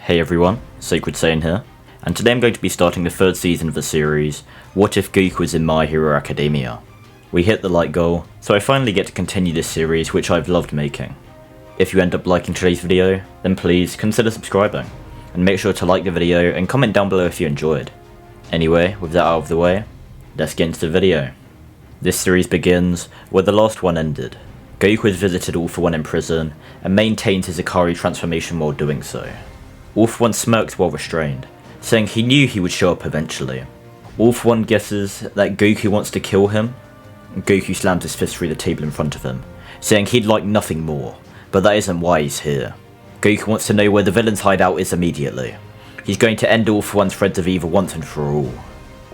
Hey everyone, Sacred Saiyan here, and today I'm going to be starting the third season of the series, What If Goku Was in My Hero Academia? We hit the like goal, so I finally get to continue this series which I've loved making. If you end up liking today's video, then please consider subscribing, and make sure to like the video and comment down below if you enjoyed. Anyway, with that out of the way, let's get into the video. This series begins where the last one ended. Goku has visited All For One in prison, and maintains his Ikari transformation while doing so. All For One smirks while restrained, saying he knew he would show up eventually. All For One guesses that Goku wants to kill him. Goku slams his fist through the table in front of him, saying he'd like nothing more, but that isn't why he's here. Goku wants to know where the villain's hideout is immediately. He's going to end All For One's threads of evil once and for all.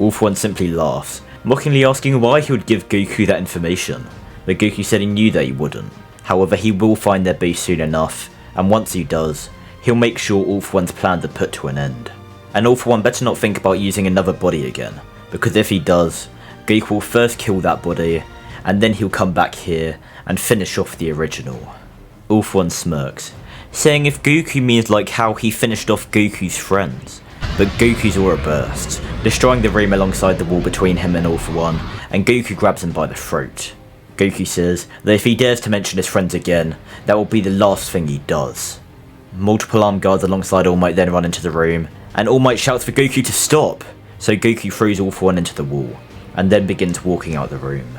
All For One simply laughs, mockingly asking why he would give Goku that information, but Goku said he knew that he wouldn't. However, he will find their base soon enough, and once he does, he'll make sure All For One's plans are put to an end. And All For One better not think about using another body again, because if he does, Goku will first kill that body, and then he'll come back here and finish off the original. All For One smirks, saying if Goku means like how he finished off Goku's friends, but Goku's aura bursts, destroying the room alongside the wall between him and All For One, and Goku grabs him by the throat. Goku says that if he dares to mention his friends again, that will be the last thing he does. Multiple armed guards alongside All Might then run into the room, and All Might shouts for Goku to stop, so Goku throws All For One into the wall, and then begins walking out the room.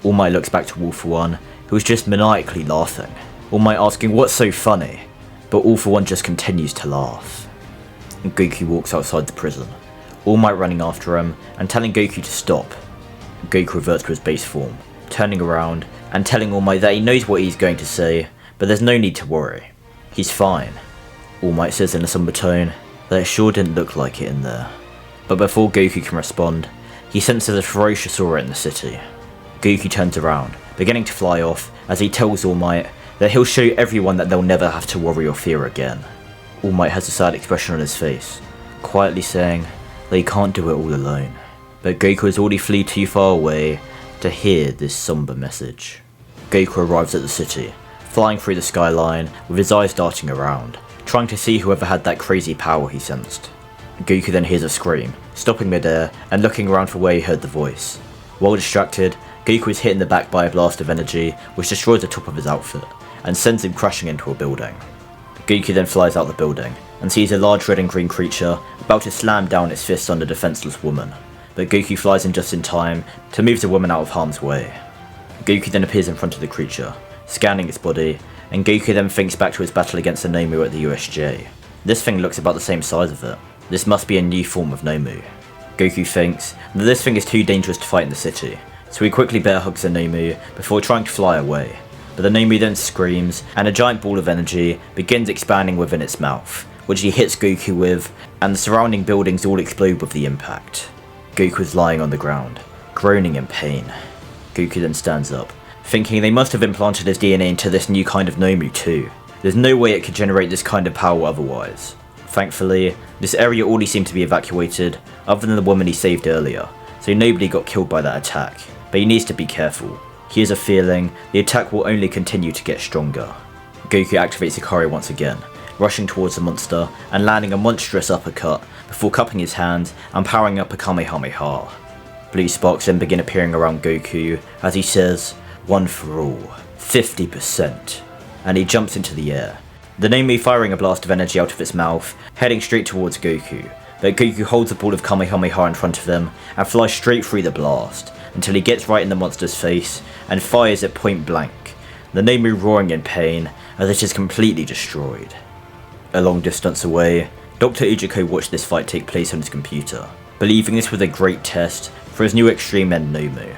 All Might looks back to All For One, who is just maniacally laughing, All Might asking what's so funny, but All For One just continues to laugh. Goku walks outside the prison, All Might running after him and telling Goku to stop. Goku reverts to his base form, turning around and telling All Might that he knows what he's going to say, but there's no need to worry. He's fine. All Might says in a somber tone that it sure didn't look like it in there. But before Goku can respond, he senses a ferocious aura in the city. Goku turns around, beginning to fly off as he tells All Might that he'll show everyone that they'll never have to worry or fear again. All Might has a sad expression on his face, quietly saying that he can't do it all alone. But Goku has already flew too far away to hear this somber message. Goku arrives at the city, flying through the skyline with his eyes darting around, trying to see whoever had that crazy power he sensed. Goku then hears a scream, stopping midair and looking around for where he heard the voice. While distracted, Goku is hit in the back by a blast of energy which destroys the top of his outfit and sends him crashing into a building. Goku then flies out the building and sees a large red and green creature about to slam down its fist on a defenseless woman, but Goku flies in just in time to move the woman out of harm's way. Goku then appears in front of the creature, scanning its body, and Goku then thinks back to his battle against the Nomu at the USJ. This thing looks about the same size of it. This must be a new form of Nomu. Goku thinks that this thing is too dangerous to fight in the city, so he quickly bear hugs the Nomu before trying to fly away. But the Nomu then screams, and a giant ball of energy begins expanding within its mouth, which he hits Goku with, and the surrounding buildings all explode with the impact. Goku is lying on the ground, groaning in pain. Goku then stands up, thinking they must have implanted his DNA into this new kind of Nomu too. There's no way it could generate this kind of power otherwise. Thankfully, this area already seemed to be evacuated, other than the woman he saved earlier, so nobody got killed by that attack, but he needs to be careful. He has a feeling the attack will only continue to get stronger. Goku activates Ikari once again, rushing towards the monster and landing a monstrous uppercut before cupping his hands and powering up a Kamehameha. Blue sparks then begin appearing around Goku as he says, "One for all, 50%, and he jumps into the air. The Nomu firing a blast of energy out of its mouth, heading straight towards Goku, but Goku holds a ball of Kamehameha in front of him and flies straight through the blast, until he gets right in the monster's face and fires it point blank, the Nomu roaring in pain as it is completely destroyed. A long distance away, Dr. Ujiko watched this fight take place on his computer, believing this was a great test for his new extreme end Nomu.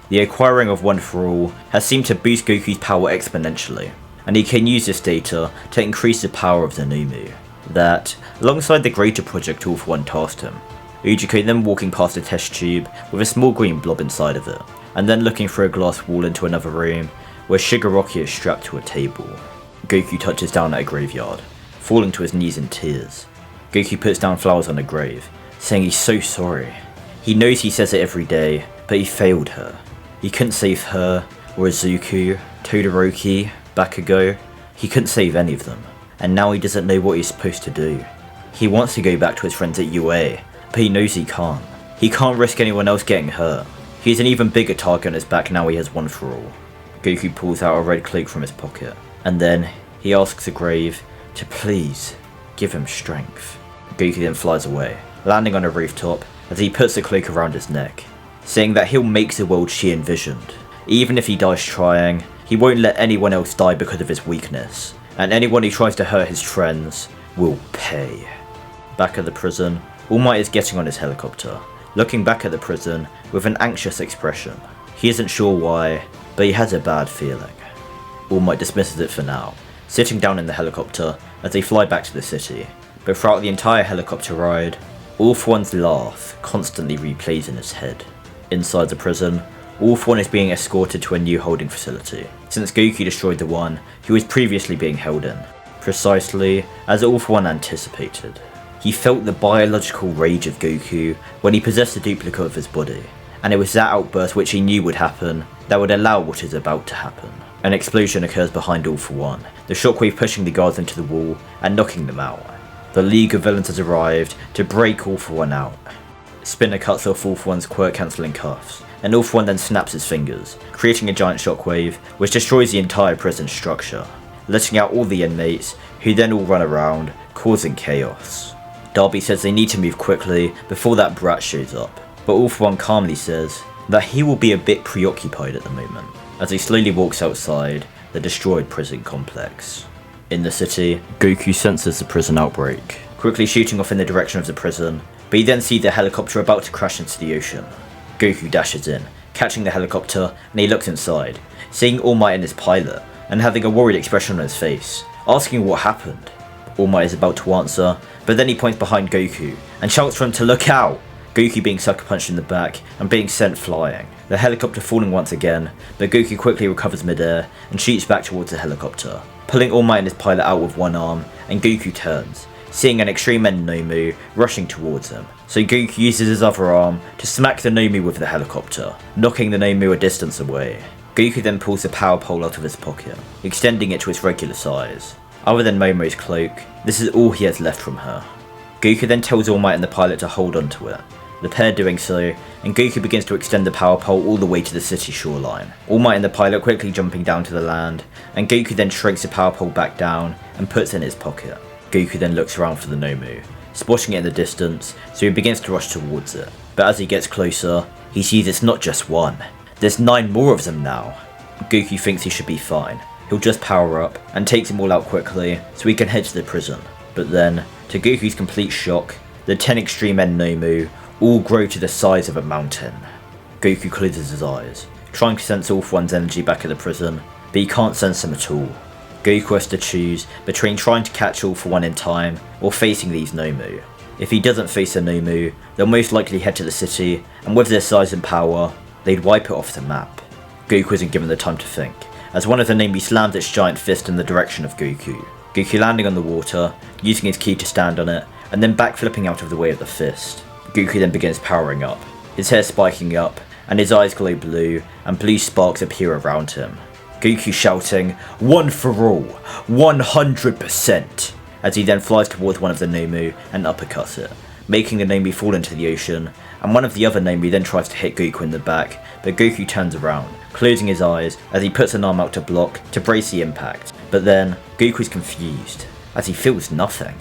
The acquiring of One for All has seemed to boost Goku's power exponentially, and he can use this data to increase the power of the Nomu. That, alongside the greater project All For One tasked him. Ujiko then walking past a test tube with a small green blob inside of it, and then looking through a glass wall into another room where Shigaraki is strapped to a table. Goku touches down at a graveyard, falling to his knees in tears. Goku puts down flowers on a grave, saying he's so sorry. He knows he says it every day, but he failed her. He couldn't save her, or Izuku, Todoroki, Bakugo. He couldn't save any of them, and now he doesn't know what he's supposed to do. He wants to go back to his friends at UA, but he knows he can't. He can't risk anyone else getting hurt. He's an even bigger target on his back now he has one for all. Goku pulls out a red cloak from his pocket, and then he asks the grave to please give him strength. Goku then flies away, landing on a rooftop as he puts the cloak around his neck, saying that he'll make the world she envisioned. Even if he dies trying, he won't let anyone else die because of his weakness, and anyone who tries to hurt his friends will pay. Back at the prison, All Might is getting on his helicopter, looking back at the prison with an anxious expression. He isn't sure why, but he has a bad feeling. All Might dismisses it for now, sitting down in the helicopter as they fly back to the city. But throughout the entire helicopter ride, All For One's laugh constantly replays in his head. Inside the prison, All For One is being escorted to a new holding facility, since Goku destroyed the one he was previously being held in, precisely as All For One anticipated. He felt the biological rage of Goku when he possessed a duplicate of his body, and it was that outburst which he knew would happen that would allow what is about to happen. An explosion occurs behind All For One, the shockwave pushing the guards into the wall and knocking them out. The League of Villains has arrived to break All For One out. Spinner cuts off All For One's quirk-cancelling cuffs, and All For One then snaps his fingers, creating a giant shockwave which destroys the entire prison structure, letting out all the inmates, who then all run around, causing chaos. Darby says they need to move quickly before that brat shows up, but All For One calmly says that he will be a bit preoccupied at the moment, as he slowly walks outside the destroyed prison complex. In the city, Goku senses the prison outbreak, quickly shooting off in the direction of the prison, but he then sees the helicopter about to crash into the ocean. Goku dashes in, catching the helicopter, and he looks inside, seeing All Might and his pilot, and having a worried expression on his face, asking what happened. All Might is about to answer, but then he points behind Goku, and shouts for him to look out! Goku being sucker punched in the back, and being sent flying, the helicopter falling once again, but Goku quickly recovers midair, and shoots back towards the helicopter, pulling All Might and his pilot out with one arm, and Goku turns, seeing an extreme end Nomu rushing towards him. So Goku uses his other arm to smack the Nomu with the helicopter, knocking the Nomu a distance away. Goku then pulls the power pole out of his pocket, extending it to its regular size. Other than Momo's cloak, this is all he has left from her. Goku then tells All Might and the pilot to hold onto it, the pair doing so, and Goku begins to extend the power pole all the way to the city shoreline. All Might and the pilot quickly jumping down to the land, and Goku then shrinks the power pole back down and puts it in his pocket. Goku then looks around for the Nomu, spotting it in the distance, so he begins to rush towards it. But as he gets closer, he sees it's not just one. There's 9 more of them now. Goku thinks he should be fine. He'll just power up and takes them all out quickly so he can head to the prison. But then, to Goku's complete shock, the 10 extreme end Nomu all grow to the size of a mountain. Goku closes his eyes, trying to sense All For One's energy back at the prison, but he can't sense them at all. Goku has to choose between trying to catch All For One in time or facing these Nomu. If he doesn't face a Nomu, they'll most likely head to the city, and with their size and power, they'd wipe it off the map. Goku isn't given the time to think, as one of the Nomu slams its giant fist in the direction of Goku. Goku landing on the water, using his ki to stand on it, and then backflipping out of the way of the fist. Goku then begins powering up, his hair spiking up, and his eyes glow blue, and blue sparks appear around him. Goku shouting, "One for all, 100%! As he then flies towards one of the Nomu and uppercuts it, making the Nomu fall into the ocean, and one of the other Nomu then tries to hit Goku in the back, but Goku turns around, closing his eyes as he puts an arm out to block to brace the impact. But then, Goku's confused, as he feels nothing.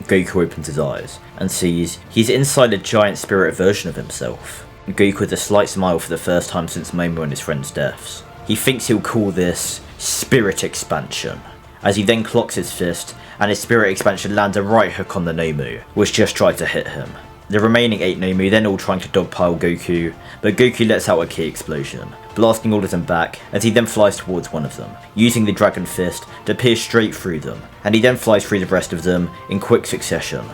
Goku opens his eyes, and sees he's inside a giant spirit version of himself. Goku with a slight smile for the first time since Momo and his friend's deaths. He thinks he'll call this Spirit Expansion, as he then clocks his fist, and his Spirit Expansion lands a right hook on the Nomu, which just tried to hit him. The remaining 8 Nomu then all trying to dogpile Goku, but Goku lets out a ki explosion, blasting all of them back as he then flies towards one of them, using the Dragon Fist to pierce straight through them, and he then flies through the rest of them in quick succession.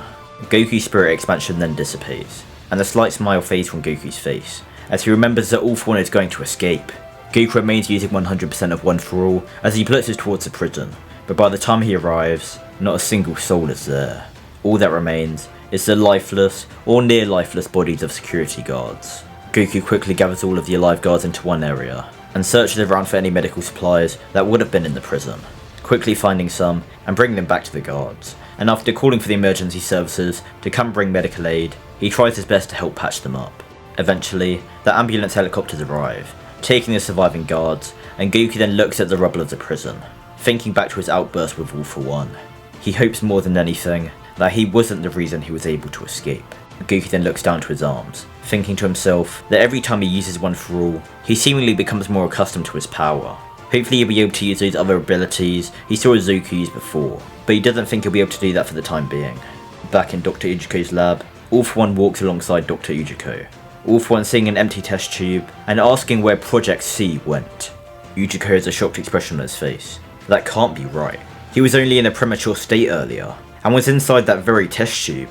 Goku's Spirit Expansion then dissipates, and a slight smile fades from Goku's face, as he remembers that All For One is going to escape. Goku remains using 100% of One For All as he blitzes towards the prison, but by the time he arrives, not a single soul is there. All that remains is the lifeless or near lifeless bodies of security guards. Goku quickly gathers all of the alive guards into one area, and searches around for any medical supplies that would have been in the prison, quickly finding some and bringing them back to the guards, and after calling for the emergency services to come bring medical aid, he tries his best to help patch them up. Eventually, the ambulance helicopters arrive, taking the surviving guards, and Goku then looks at the rubble of the prison, thinking back to his outburst with All For One. He hopes more than anything that he wasn't the reason he was able to escape. Goku then looks down to his arms, thinking to himself that every time he uses One For All, he seemingly becomes more accustomed to his power. Hopefully he'll be able to use those other abilities he saw Izuku use before, but he doesn't think he'll be able to do that for the time being. Back in Dr. Ujiko's lab, All For One walks alongside Dr. Ujiko. All For One seeing an empty test tube and asking where Project C went. Ujiko has a shocked expression on his face. That can't be right. He was only in a premature state earlier, and was inside that very test tube.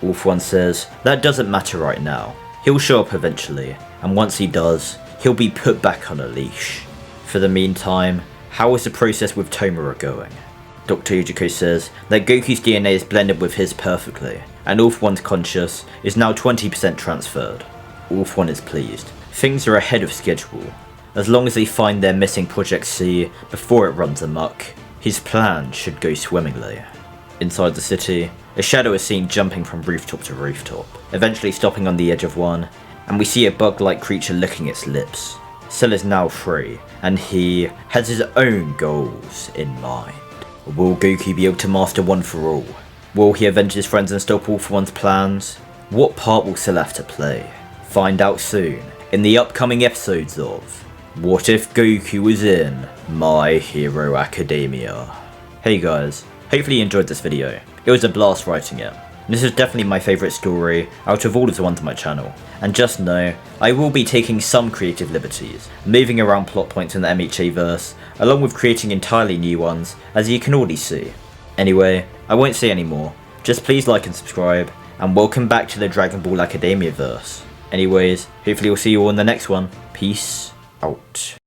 All For One says that doesn't matter right now. He'll show up eventually, and once he does, he'll be put back on a leash. For the meantime, how is the process with Tomura going? Dr. Ujiko says that Goku's DNA is blended with his perfectly, and All For One's conscious is now 20% transferred. All For One is pleased. Things are ahead of schedule. As long as they find their missing Project C before it runs amok, his plan should go swimmingly. Inside the city, a shadow is seen jumping from rooftop to rooftop, eventually stopping on the edge of one, and we see a bug-like creature licking its lips. Cell is now free, and he has his own goals in mind. Will Goku be able to master One For All? Will he avenge his friends and stop All For One's plans? What part will Cell have to play? Find out soon, in the upcoming episodes of What If Goku Was in My Hero Academia? Hey guys, hopefully you enjoyed this video. It was a blast writing it. This is definitely my favourite story out of all of the ones on my channel, and just know, I will be taking some creative liberties, moving around plot points in the MHA verse, along with creating entirely new ones, as you can already see. Anyway, I won't say any more, just please like and subscribe, and welcome back to the Dragon Ball Academia verse. Anyways, hopefully we'll see you all in the next one. Peace out.